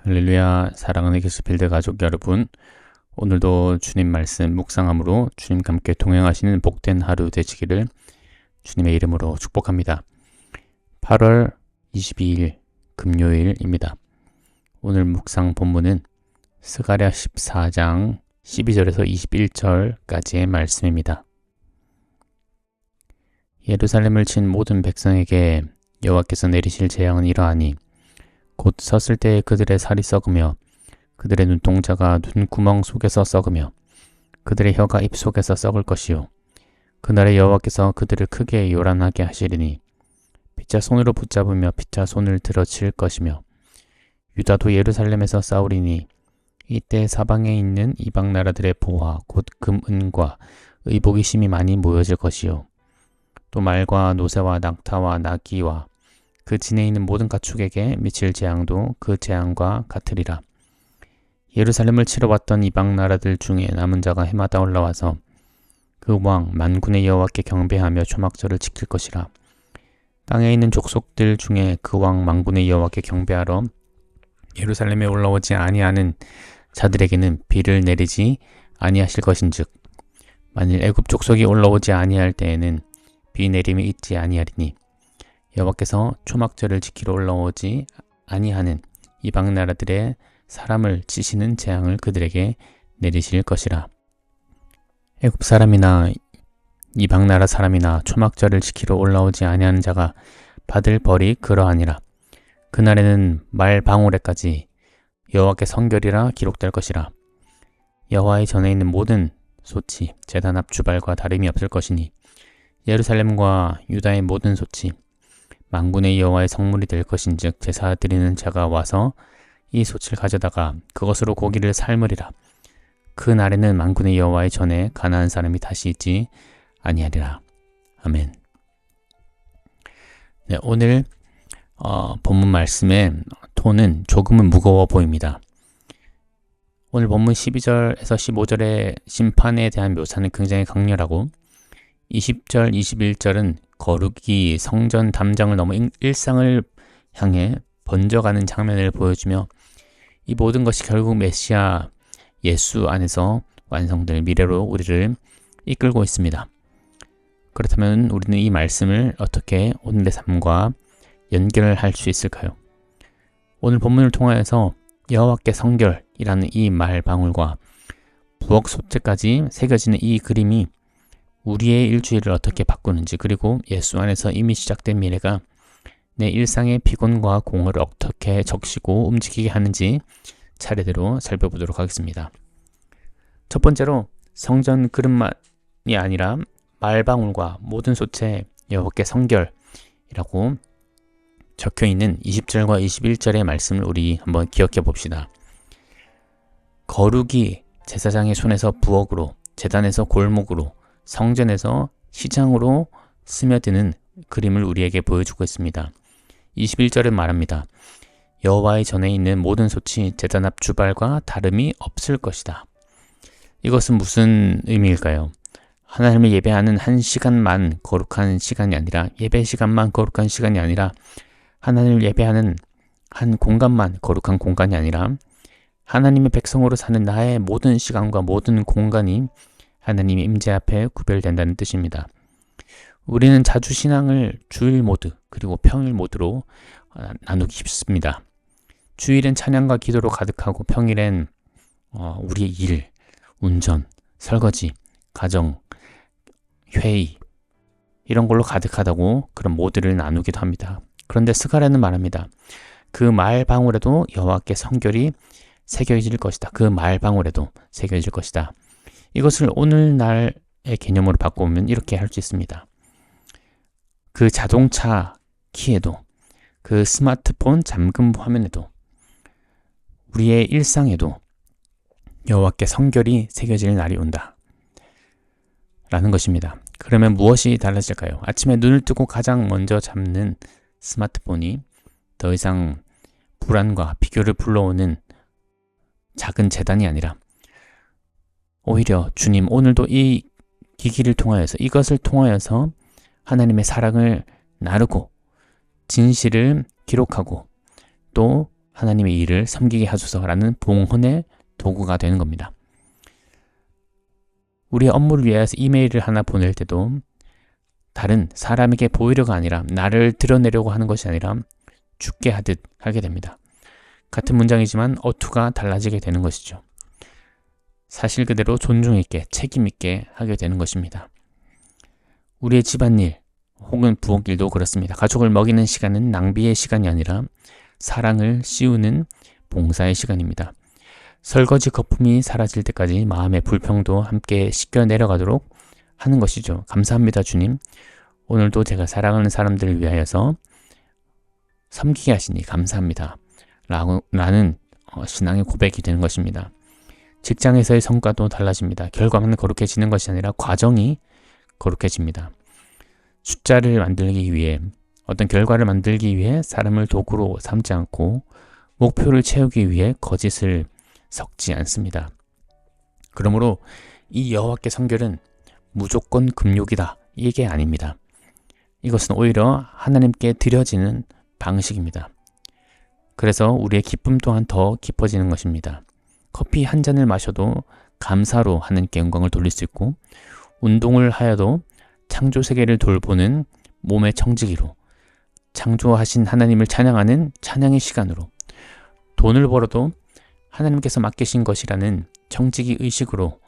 할렐루야. 사랑하는 기스필드 가족 여러분, 오늘도 주님 말씀 묵상함으로 주님과 함께 동행하시는 복된 하루 되시기를 주님의 이름으로 축복합니다. 8월 22일 금요일입니다. 오늘 묵상 본문은 스가랴 14장 12절에서 21절까지의 말씀입니다. 예루살렘을 친 모든 백성에게 여호와께서 내리실 재앙은 이러하니 곧 섰을 때에 그들의 살이 썩으며 그들의 눈동자가 눈구멍 속에서 썩으며 그들의 혀가 입 속에서 썩을 것이요 그날에 여호와께서 그들을 크게 요란하게 하시리니 피차 손으로 붙잡으며 피차 손을 들어칠 것이며 유다도 예루살렘에서 싸우리니 이때 사방에 있는 이방 나라들의 보화 곧 금, 은과 의복이 심히 많이 모여질 것이요 또 말과 노새와 낙타와 나귀와 그 진에 있는 모든 가축에게 미칠 재앙도 그 재앙과 같으리라. 예루살렘을 치러 왔던 이방 나라들 중에 남은 자가 해마다 올라와서 그 왕 만군의 여호와께 경배하며 초막절을 지킬 것이라. 땅에 있는 족속들 중에 그 왕 만군의 여호와께 경배하러 예루살렘에 올라오지 아니하는 자들에게는 비를 내리지 아니하실 것인즉 만일 애굽 족속이 올라오지 아니할 때에는 비 내림이 있지 아니하리니 여호와께서 초막절을 지키러 올라오지 아니하는 이방 나라들의 사람을 치시는 재앙을 그들에게 내리실 것이라. 애굽 사람이나 이방 나라 사람이나 초막절을 지키러 올라오지 아니하는 자가 받을 벌이 그러하니라. 그날에는 말 방울에까지 여호와께 성결이라 기록될 것이라. 여호와의 전에 있는 모든 소치, 제단 앞 주발과 다름이 없을 것이니 예루살렘과 유다의 모든 소치, 만군의 여호와의 성물이 될 것인즉 제사 드리는 자가 와서 이 솥을 가져다가 그것으로 고기를 삶으리라. 그 날에는 만군의 여호와의 전에 가나안 사람이 다시 있지 아니하리라. 아멘. 네, 오늘 본문 말씀의 톤은 조금은 무거워 보입니다. 오늘 본문 12절에서 15절의 심판에 대한 묘사는 굉장히 강렬하고 20절, 21절은 거룩이 성전 담장을 넘어 일상을 향해 번져가는 장면을 보여주며 이 모든 것이 결국 메시아 예수 안에서 완성될 미래로 우리를 이끌고 있습니다. 그렇다면 우리는 이 말씀을 어떻게 오늘의 삶과 연결할 수 있을까요? 오늘 본문을 통하여서 여호와께 성결이라는 이 말방울과 부엌 소재까지 새겨지는 이 그림이 우리의 일주일을 어떻게 바꾸는지 그리고 예수 안에서 이미 시작된 미래가 내 일상의 피곤과 공허를 어떻게 적시고 움직이게 하는지 차례대로 살펴보도록 하겠습니다. 첫 번째로 성전 그릇만이 아니라 말방울과 모든 소체 여호와께 성결이라고 적혀있는 20절과 21절의 말씀을 우리 한번 기억해 봅시다. 거룩이 제사장의 손에서 부엌으로, 제단에서 골목으로, 성전에서 시장으로 스며드는 그림을 우리에게 보여주고 있습니다. 21절은 말합니다. 여호와의 전에 있는 모든 소치 제단 앞 주발과 다름이 없을 것이다. 이것은 무슨 의미일까요? 하나님을 예배하는 한 시간만 거룩한 시간이 아니라 예배 시간만 거룩한 시간이 아니라 하나님을 예배하는 한 공간만 거룩한 공간이 아니라 하나님의 백성으로 사는 나의 모든 시간과 모든 공간이 하나님의 임재 앞에 구별된다는 뜻입니다. 우리는 자주 신앙을 주일 모드 그리고 평일 모드로 나누기 쉽습니다. 주일엔 찬양과 기도로 가득하고 평일엔 우리의 일, 운전, 설거지, 가정, 회의 이런 걸로 가득하다고 그런 모드를 나누기도 합니다. 그런데 스가랴는 말합니다. 그 말방울에도 여호와께 성결이 새겨질 것이다. 그 말방울에도 새겨질 것이다. 이것을 오늘날의 개념으로 바꾸면 이렇게 할 수 있습니다. 그 자동차 키에도, 그 스마트폰 잠금 화면에도, 우리의 일상에도 여호와께 성결이 새겨질 날이 온다. 라는 것입니다. 그러면 무엇이 달라질까요? 아침에 눈을 뜨고 가장 먼저 잡는 스마트폰이 더 이상 불안과 비교를 불러오는 작은 재단이 아니라 오히려 주님 오늘도 이 기기를 통하여서 이것을 통하여서 하나님의 사랑을 나누고 진실을 기록하고 또 하나님의 일을 섬기게 하소서라는 봉헌의 도구가 되는 겁니다. 우리의 업무를 위해서 이메일을 하나 보낼 때도 다른 사람에게 보이려고 아니라 나를 드러내려고 하는 것이 아니라 죽게 하듯 하게 됩니다. 같은 문장이지만 어투가 달라지게 되는 것이죠. 사실 그대로 존중 있게 책임 있게 하게 되는 것입니다. 우리의 집안일 혹은 부엌일도 그렇습니다. 가족을 먹이는 시간은 낭비의 시간이 아니라 사랑을 씌우는 봉사의 시간입니다. 설거지 거품이 사라질 때까지 마음의 불평도 함께 씻겨 내려가도록 하는 것이죠. 감사합니다, 주님. 오늘도 제가 사랑하는 사람들을 위하여서 섬기게 하시니 감사합니다. 라는 신앙의 고백이 되는 것입니다. 직장에서의 성과도 달라집니다. 결과만 거룩해지는 것이 아니라 과정이 거룩해집니다. 숫자를 만들기 위해, 어떤 결과를 만들기 위해 사람을 도구로 삼지 않고 목표를 채우기 위해 거짓을 섞지 않습니다. 그러므로 이 여호와께 성결은 무조건 금욕이다, 이게 아닙니다. 이것은 오히려 하나님께 드려지는 방식입니다. 그래서 우리의 기쁨 또한 더 깊어지는 것입니다. 커피 한 잔을 마셔도 감사로 하나님께 영광을 돌릴 수 있고, 운동을 하여도 창조 세계를 돌보는 몸의 청지기로, 창조하신 하나님을 찬양하는 찬양의 시간으로, 돈을 벌어도 하나님께서 맡기신 것이라는 청지기 의식으로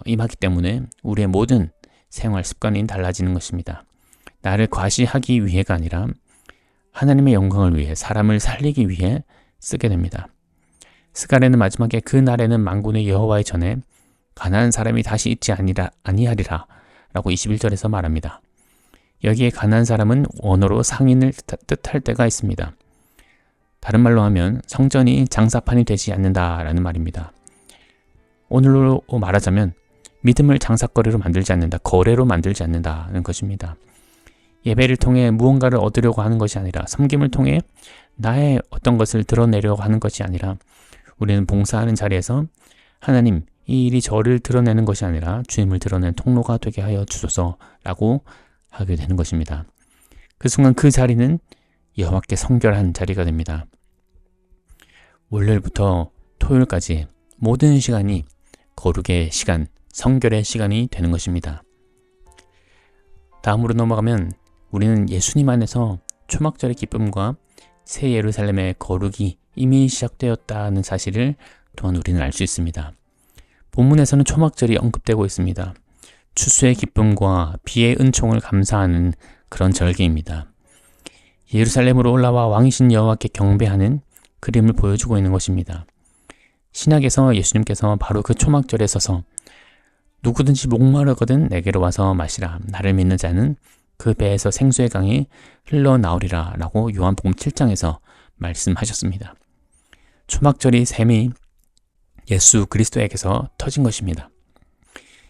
임하기 때문에 우리의 모든 생활 습관이 달라지는 것입니다. 나를 과시하기 위해가 아니라 하나님의 영광을 위해, 사람을 살리기 위해 쓰게 됩니다. 스가랴는 마지막에 그 날에는 만군의 여호와의 전에 가난한 사람이 다시 있지 아니하리라 라고 21절에서 말합니다. 여기에 가난한 사람은 원어로 상인을 뜻할 때가 있습니다. 다른 말로 하면 성전이 장사판이 되지 않는다라는 말입니다. 오늘로 말하자면 믿음을 장사거리로 만들지 않는다, 거래로 만들지 않는다는 것입니다. 예배를 통해 무언가를 얻으려고 하는 것이 아니라, 섬김을 통해 나의 어떤 것을 드러내려고 하는 것이 아니라, 우리는 봉사하는 자리에서 하나님, 이 일이 저를 드러내는 것이 아니라 주님을 드러내는 통로가 되게 하여 주소서라고 하게 되는 것입니다. 그 순간 그 자리는 여호와께 성결한 자리가 됩니다. 월요일부터 토요일까지 모든 시간이 거룩의 시간, 성결의 시간이 되는 것입니다. 다음으로 넘어가면 우리는 예수님 안에서 초막절의 기쁨과 새 예루살렘의 거룩이 이미 시작되었다는 사실을 또한 우리는 알 수 있습니다. 본문에서는 초막절이 언급되고 있습니다. 추수의 기쁨과 비의 은총을 감사하는 그런 절기입니다. 예루살렘으로 올라와 왕이신 여호와께 경배하는 그림을 보여주고 있는 것입니다. 신약에서 예수님께서 바로 그 초막절에 서서 누구든지 목마르거든 내게로 와서 마시라, 나를 믿는 자는 그 배에서 생수의 강이 흘러나오리라 라고 요한복음 7장에서 말씀하셨습니다. 초막절이 셈이 예수 그리스도에게서 터진 것입니다.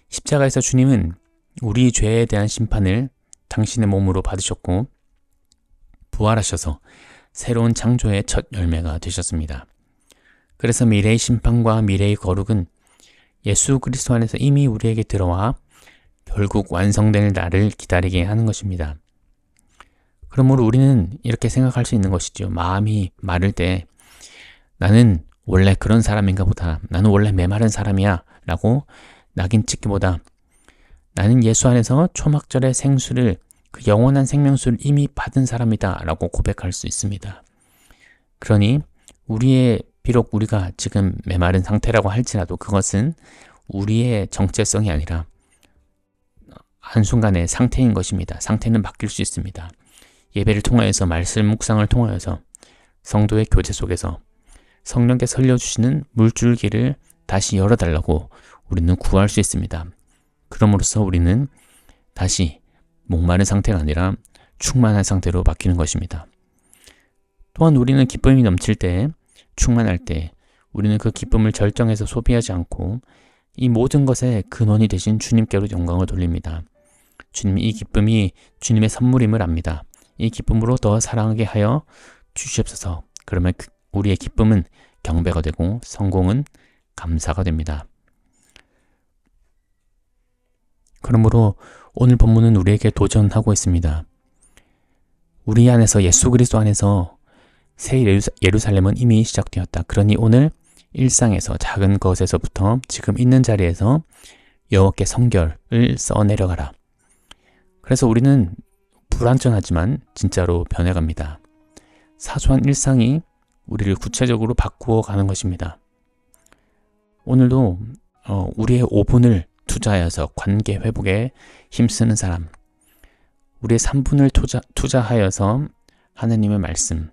십자가에서 주님은 우리 죄에 대한 심판을 당신의 몸으로 받으셨고 부활하셔서 새로운 창조의 첫 열매가 되셨습니다. 그래서 미래의 심판과 미래의 거룩은 예수 그리스도 안에서 이미 우리에게 들어와 결국 완성될 날을 기다리게 하는 것입니다. 그러므로 우리는 이렇게 생각할 수 있는 것이죠. 마음이 마를 때 나는 원래 그런 사람인가 보다, 나는 원래 메마른 사람이야 라고 낙인 찍기보다 나는 예수 안에서 초막절의 생수를, 그 영원한 생명수를 이미 받은 사람이다 라고 고백할 수 있습니다. 그러니 비록 우리가 지금 메마른 상태라고 할지라도 그것은 우리의 정체성이 아니라 한순간의 상태인 것입니다. 상태는 바뀔 수 있습니다. 예배를 통하여서, 말씀 묵상을 통하여서, 성도의 교제 속에서 성령께서 흘려주시는 물줄기를 다시 열어달라고 우리는 구할 수 있습니다. 그럼으로써 우리는 다시 목마른 상태가 아니라 충만한 상태로 바뀌는 것입니다. 또한 우리는 기쁨이 넘칠 때, 충만할 때 우리는 그 기쁨을 절정해서 소비하지 않고 이 모든 것의 근원이 되신 주님께로 영광을 돌립니다. 주님이 이 기쁨이 주님의 선물임을 압니다. 이 기쁨으로 더 사랑하게 하여 주시옵소서. 그러면 우리의 기쁨은 경배가 되고 성공은 감사가 됩니다. 그러므로 오늘 본문은 우리에게 도전하고 있습니다. 우리 안에서, 예수 그리스도 안에서 새 예루살렘은 이미 시작되었다. 그러니 오늘 일상에서 작은 것에서부터 지금 있는 자리에서 여호와께 성결을 써내려가라. 그래서 우리는 불완전하지만 진짜로 변해갑니다. 사소한 일상이 우리를 구체적으로 바꾸어 가는 것입니다. 오늘도 우리의 5분을 투자하여서 관계 회복에 힘쓰는 사람, 우리의 3분을 투자하여서 하나님의 말씀을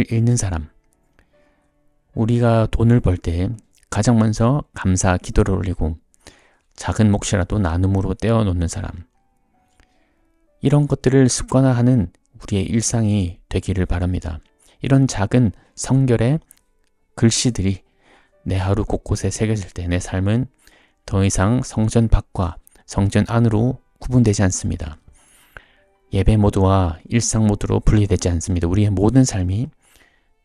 읽는 사람, 우리가 돈을 벌 때 가장 먼저 감사 기도를 올리고 작은 몫이라도 나눔으로 떼어놓는 사람, 이런 것들을 습관화하는 우리의 일상이 되기를 바랍니다. 이런 작은 성결의 글씨들이 내 하루 곳곳에 새겨질 때 내 삶은 더 이상 성전 밖과 성전 안으로 구분되지 않습니다. 예배 모드와 일상 모드로 분리되지 않습니다. 우리의 모든 삶이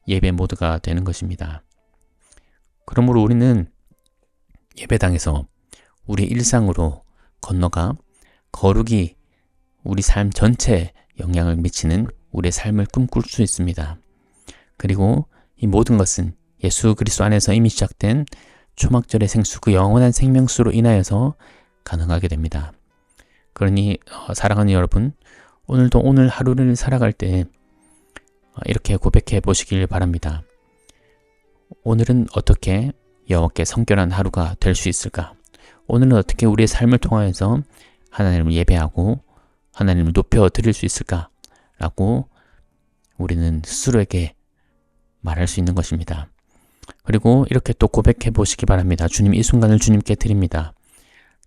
예배 모드가 되는 것입니다. 그러므로 우리는 예배당에서 우리 일상으로 건너가 거룩이 우리 삶 전체에 영향을 미치는 우리의 삶을 꿈꿀 수 있습니다. 그리고 이 모든 것은 예수 그리스도 안에서 이미 시작된 초막절의 생수, 그 영원한 생명수로 인하여서 가능하게 됩니다. 그러니 사랑하는 여러분, 오늘도 오늘 하루를 살아갈 때 이렇게 고백해 보시길 바랍니다. 오늘은 어떻게 여호와께 성결한 하루가 될 수 있을까? 오늘은 어떻게 우리의 삶을 통하여서 하나님을 예배하고 하나님을 높여 드릴 수 있을까? 라고 우리는 스스로에게 말할 수 있는 것입니다. 그리고 이렇게 또 고백해 보시기 바랍니다. 주님, 이 순간을 주님께 드립니다.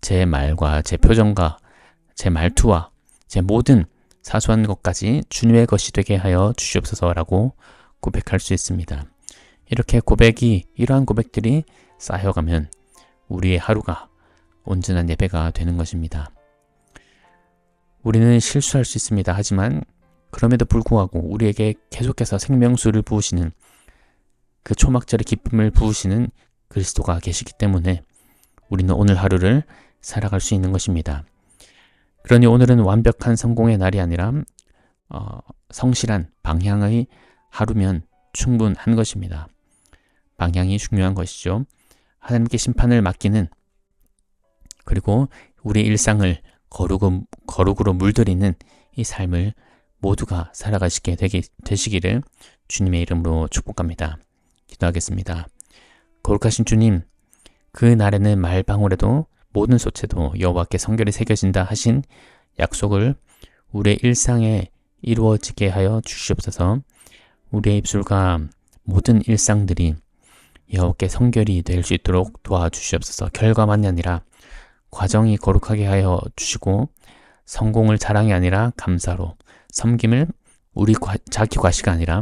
제 말과 제 표정과 제 말투와 제 모든 사소한 것까지 주님의 것이 되게 하여 주시옵소서라고 고백할 수 있습니다. 이렇게 이러한 고백들이 쌓여가면 우리의 하루가 온전한 예배가 되는 것입니다. 우리는 실수할 수 있습니다. 하지만 그럼에도 불구하고 우리에게 계속해서 생명수를 부으시는, 그 초막절의 기쁨을 부으시는 그리스도가 계시기 때문에 우리는 오늘 하루를 살아갈 수 있는 것입니다. 그러니 오늘은 완벽한 성공의 날이 아니라 성실한 방향의 하루면 충분한 것입니다. 방향이 중요한 것이죠. 하나님께 심판을 맡기는, 그리고 우리 일상을 거룩으로 물들이는 이 삶을 모두가 살아가시게 되시기를 주님의 이름으로 축복합니다. 기도하겠습니다. 거룩하신 주님, 그 날에는 말방울에도 모든 소체도 여호와께 성결이 새겨진다 하신 약속을 우리의 일상에 이루어지게 하여 주시옵소서. 우리의 입술과 모든 일상들이 여호와께 성결이 될 수 있도록 도와주시옵소서. 결과만이 아니라 과정이 거룩하게 하여 주시고, 성공을 자랑이 아니라 감사로, 섬김을 우리 자기 과시가 아니라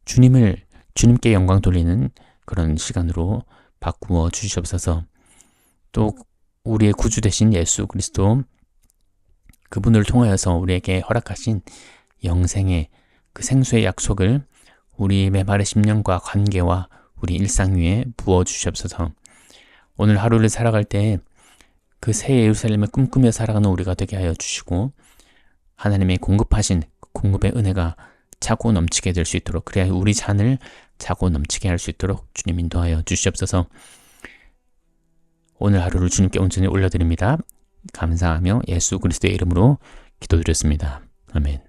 주님께 영광 돌리는 그런 시간으로 바꾸어 주시옵소서. 또 우리의 구주 되신 예수 그리스도, 그분을 통하여서 우리에게 허락하신 영생의 그 생수의 약속을 우리 메마른 심령과 관계와 우리 일상 위에 부어 주시옵소서. 오늘 하루를 살아갈 때 그 새 예루살렘을 꿈꾸며 살아가는 우리가 되게 하여 주시고, 하나님의 공급하신 공급의 은혜가 차고 넘치게 될 수 있도록, 그래야 우리 잔을 차고 넘치게 할 수 있도록 주님 인도하여 주시옵소서. 오늘 하루를 주님께 온전히 올려드립니다. 감사하며 예수 그리스도의 이름으로 기도드렸습니다. 아멘.